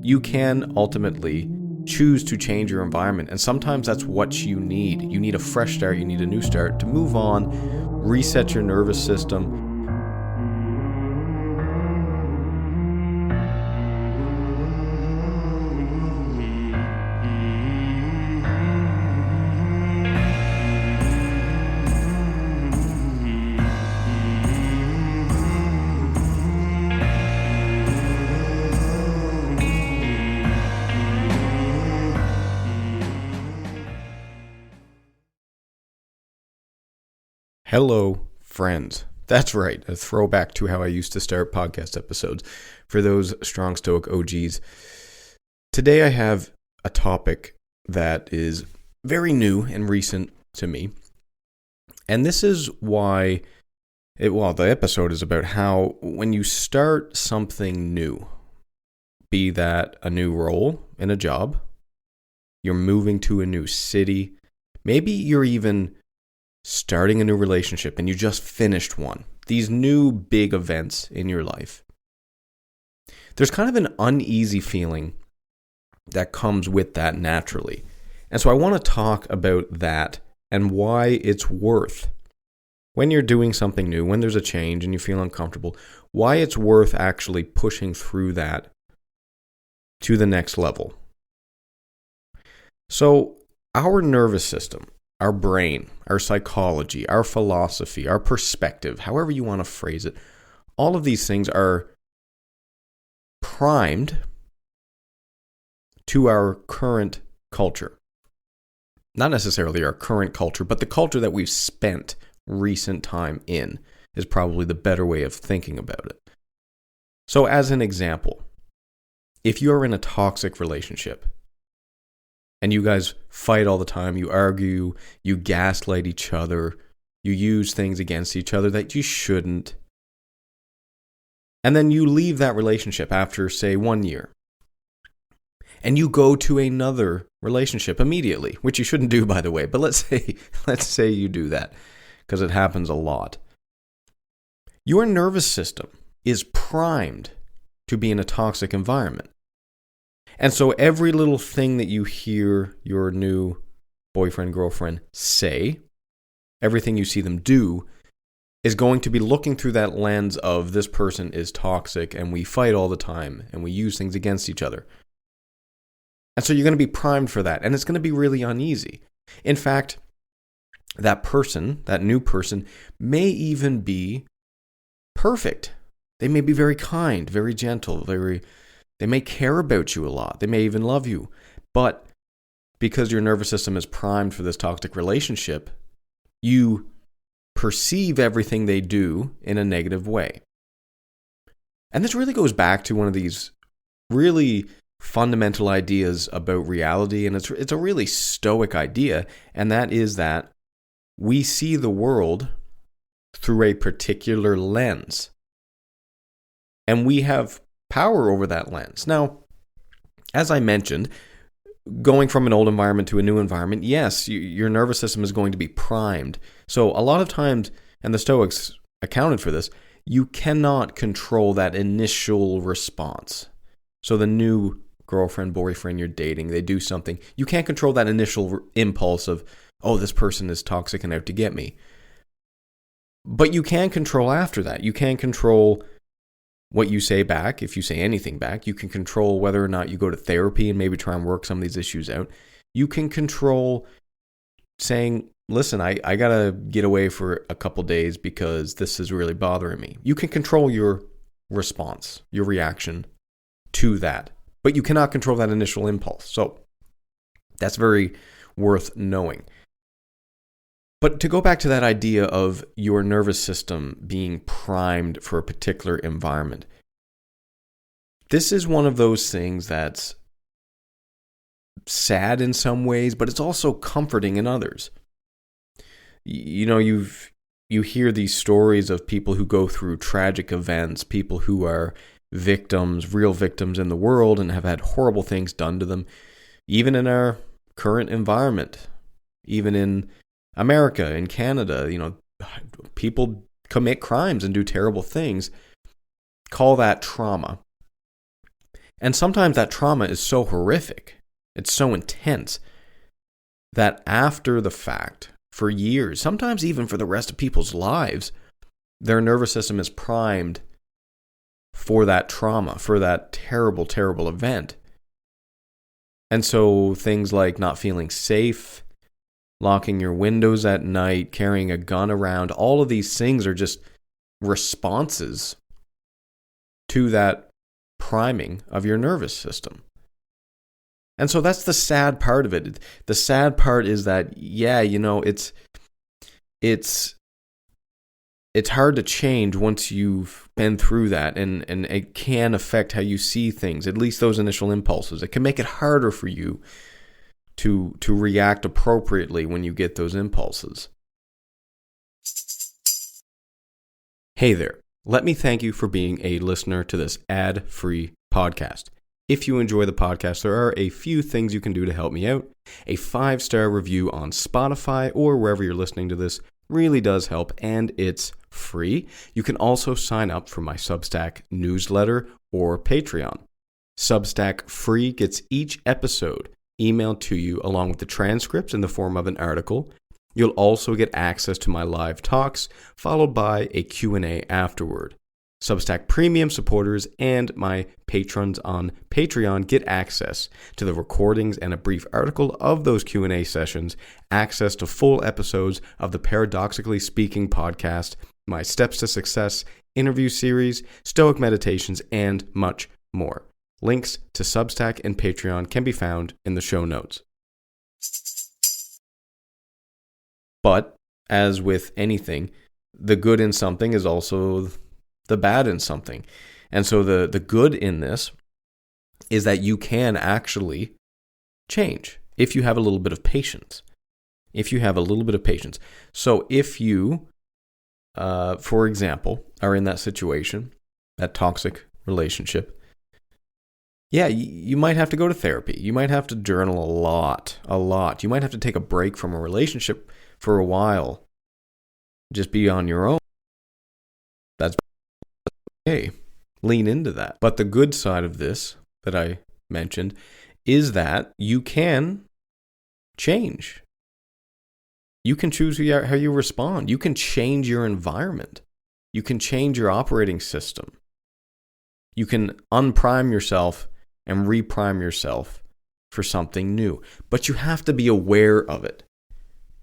you can ultimately choose to change your environment. And sometimes that's what you need. You need a fresh start. You need a new start to move on, reset your nervous system. Hello, friends. That's right, a throwback to how I used to start podcast episodes for those strong Stoic OGs. Today I have a topic that is very new and recent to me. And this is why, the episode is about how when you start something new, be that a new role in a job, you're moving to a new city, maybe you're even starting a new relationship and you just finished one. These new big events in your life. There's kind of an uneasy feeling that comes with that naturally. And so I want to talk about that and why it's worth, when you're doing something new, when there's a change and you feel uncomfortable, why it's worth actually pushing through that to the next level. So our nervous system, our brain, our psychology, our philosophy, our perspective, however you want to phrase it, all of these things are primed to our current culture. Not necessarily our current culture, but the culture that we've spent recent time in is probably the better way of thinking about it. So as an example, if you're in a toxic relationship, and you guys fight all the time, you argue, you gaslight each other, you use things against each other that you shouldn't. And then you leave that relationship after, say, 1 year. And you go to another relationship immediately, which you shouldn't do, by the way. But let's say you do that, because it happens a lot. Your nervous system is primed to be in a toxic environment. And so every little thing that you hear your new boyfriend, girlfriend say, everything you see them do, is going to be looking through that lens of this person is toxic and we fight all the time and we use things against each other. And so you're going to be primed for that, and it's going to be really uneasy. In fact, that person, that new person, may even be perfect. They may be very kind, very gentle, they may care about you a lot. They may even love you. But because your nervous system is primed for this toxic relationship, you perceive everything they do in a negative way. And this really goes back to one of these really fundamental ideas about reality, and it's a really Stoic idea, and that is that we see the world through a particular lens. And we have power over that lens. Now, as I mentioned, going from an old environment to a new environment, yes, your nervous system is going to be primed. So a lot of times, and the Stoics accounted for this, you cannot control that initial response. So the new girlfriend, boyfriend you're dating, they do something. You can't control that initial impulse of, oh, this person is toxic and out to get me. But you can control after that. You can control what you say back, if you say anything back. You can control whether or not you go to therapy and maybe try and work some of these issues out. You can control saying, listen, I got to get away for a couple days because this is really bothering me. You can control your response, your reaction to that, but you cannot control that initial impulse. So that's very worth knowing. But to go back to that idea of your nervous system being primed for a particular environment, this is one of those things that's sad in some ways, but it's also comforting in others. You know, you hear these stories of people who go through tragic events, people who are victims, real victims in the world, and have had horrible things done to them, even in our current environment, even in America, in Canada. You know, people commit crimes and do terrible things. Call that trauma. And sometimes that trauma is so horrific, it's so intense, that after the fact, for years, sometimes even for the rest of people's lives, their nervous system is primed for that trauma, for that terrible, terrible event. And so things like not feeling safe, locking your windows at night, carrying a gun around, all of these things are just responses to that priming of your nervous system. And so that's the sad part of it. The sad part is that, it's hard to change once you've been through that, and it can affect how you see things, at least those initial impulses. It can make it harder for you to react appropriately when you get those impulses. Hey there. Let me thank you for being a listener to this ad-free podcast. If you enjoy the podcast, there are a few things you can do to help me out. A 5-star review on Spotify or wherever you're listening to this really does help, and it's free. You can also sign up for my Substack newsletter or Patreon. Substack free gets each episode emailed to you along with the transcripts in the form of an article. You'll also get access to my live talks, followed by a Q&A afterward. Substack Premium supporters and my patrons on Patreon get access to the recordings and a brief article of those Q&A sessions, access to full episodes of the Paradoxically Speaking podcast, my Steps to Success interview series, Stoic meditations, and much more. Links to Substack and Patreon can be found in the show notes. But, as with anything, the good in something is also the bad in something. And so the good in this is that you can actually change if you have a little bit of patience. So if you, for example, are in that situation, that toxic relationship, you might have to go to therapy. You might have to journal a lot. You might have to take a break from a relationship for a while. Just be on your own. That's okay. Lean into that. But the good side of this that I mentioned is that you can change. You can choose how you respond. You can change your environment. You can change your operating system. You can unprime yourself and reprime yourself for something new. But you have to be aware of it.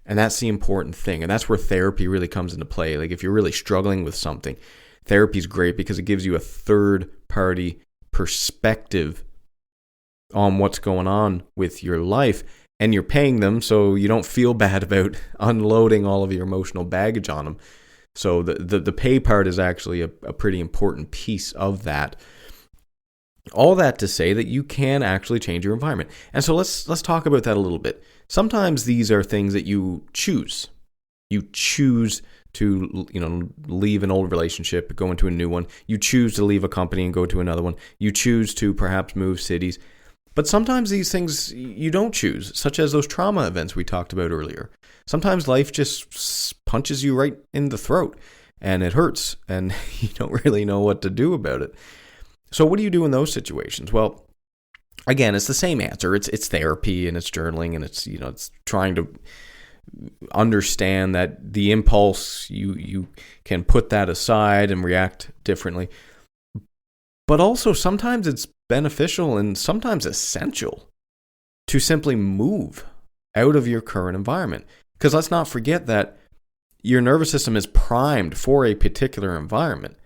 And that's the important thing. And that's where therapy really comes into play. Like if you're really struggling with something, therapy is great because it gives you a third-party perspective on what's going on with your life. And you're paying them so you don't feel bad about unloading all of your emotional baggage on them. So the pay part is actually a pretty important piece of that. All that to say that you can actually change your environment. And so let's talk about that a little bit. Sometimes these are things that you choose. You choose to, leave an old relationship, go into a new one. You choose to leave a company and go to another one. You choose to perhaps move cities. But sometimes these things you don't choose, such as those trauma events we talked about earlier. Sometimes life just punches you right in the throat and it hurts and you don't really know what to do about it. So what do you do in those situations? Well, again, it's the same answer. It's therapy and it's journaling and it's trying to understand that the impulse, you can put that aside and react differently. But also sometimes it's beneficial and sometimes essential to simply move out of your current environment. Because let's not forget that your nervous system is primed for a particular environment.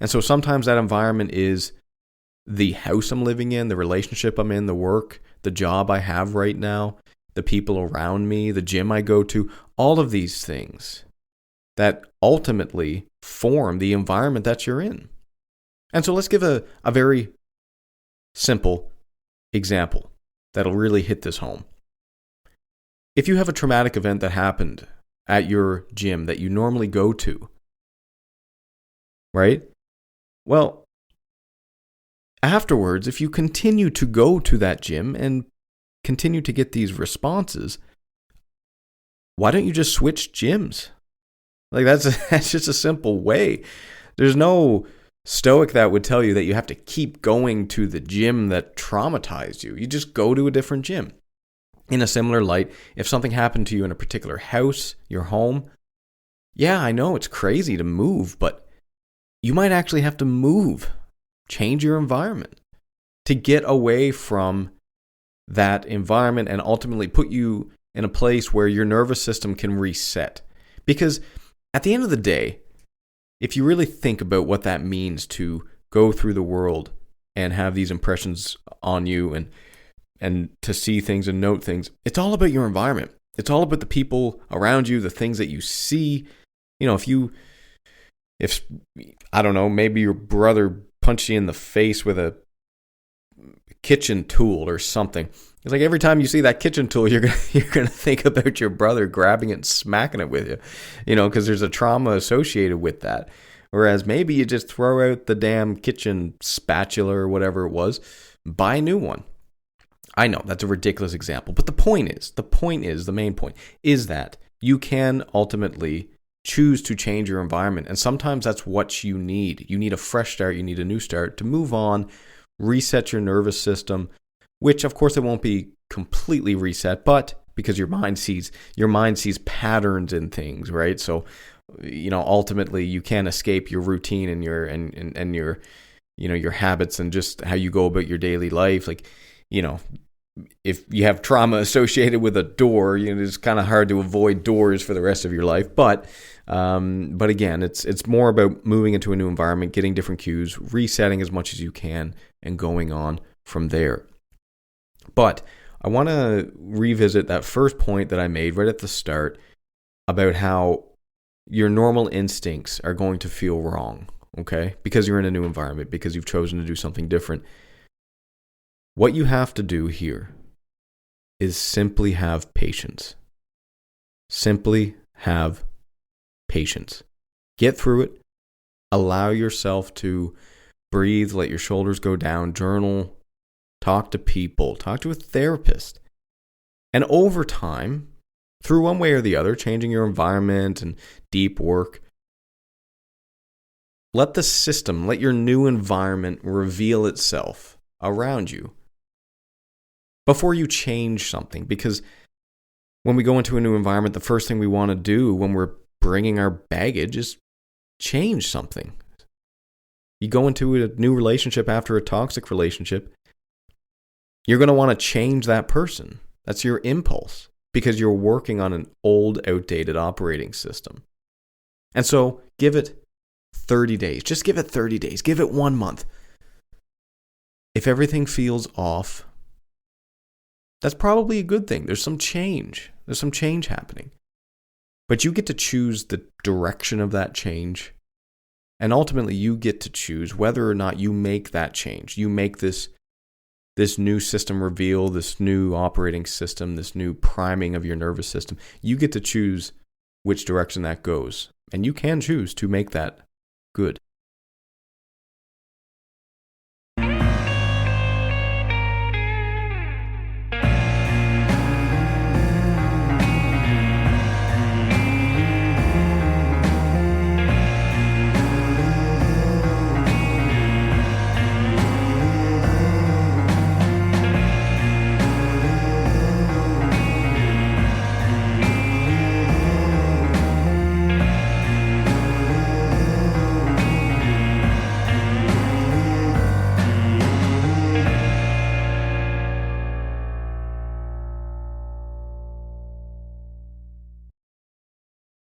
And so sometimes that environment is the house I'm living in, the relationship I'm in, the work, the job I have right now, the people around me, the gym I go to, all of these things that ultimately form the environment that you're in. And so let's give a very simple example that'll really hit this home. If you have a traumatic event that happened at your gym that you normally go to, right? Well, afterwards, if you continue to go to that gym and continue to get these responses, why don't you just switch gyms? Like that's just a simple way. There's no Stoic that would tell you that you have to keep going to the gym that traumatized you. You just go to a different gym. In a similar light, if something happened to you in a particular house, your home, yeah, I know it's crazy to move, but you might actually have to move, change your environment to get away from that environment and ultimately put you in a place where your nervous system can reset. Because at the end of the day, if you really think about what that means to go through the world and have these impressions on you and to see things and note things, it's all about your environment. It's all about the people around you, the things that you see. You know, if I don't know, maybe your brother punched you in the face with a kitchen tool or something. It's like every time you see that kitchen tool, you're gonna think about your brother grabbing it and smacking it with you, because there's a trauma associated with that. Whereas maybe you just throw out the damn kitchen spatula or whatever it was, buy a new one. I know that's a ridiculous example, but the main point is that you can ultimately choose to change your environment, and sometimes that's what you need. You need a fresh start. You need a new start to move on, reset your nervous system. Which, of course, it won't be completely reset, but because your mind sees patterns in things, right? So, ultimately, you can't escape your routine and your your habits and just how you go about your daily life. Like, if you have trauma associated with a door, it's kind of hard to avoid doors for the rest of your life. But again, it's more about moving into a new environment, getting different cues, resetting as much as you can, and going on from there. But I want to revisit that first point that I made right at the start about how your normal instincts are going to feel wrong, okay? Because you're in a new environment, because you've chosen to do something different. What you have to do here is simply have patience. Simply have patience. Get through it. Allow yourself to breathe, let your shoulders go down, journal, talk to people, talk to a therapist. And over time, through one way or the other, changing your environment and deep work, let your new environment reveal itself around you before you change something. Because when we go into a new environment, the first thing we want to do when we're bringing our baggage is change something. You go into a new relationship after a toxic relationship, you're going to want to change that person. That's your impulse because you're working on an old, outdated operating system. And so give it 30 days. Just give it 30 days. Give it 1 month. If everything feels off, that's probably a good thing. There's some change. There's some change happening. But you get to choose the direction of that change. And ultimately, you get to choose whether or not you make that change. You make this new system reveal, this new operating system, this new priming of your nervous system. You get to choose which direction that goes. And you can choose to make that good.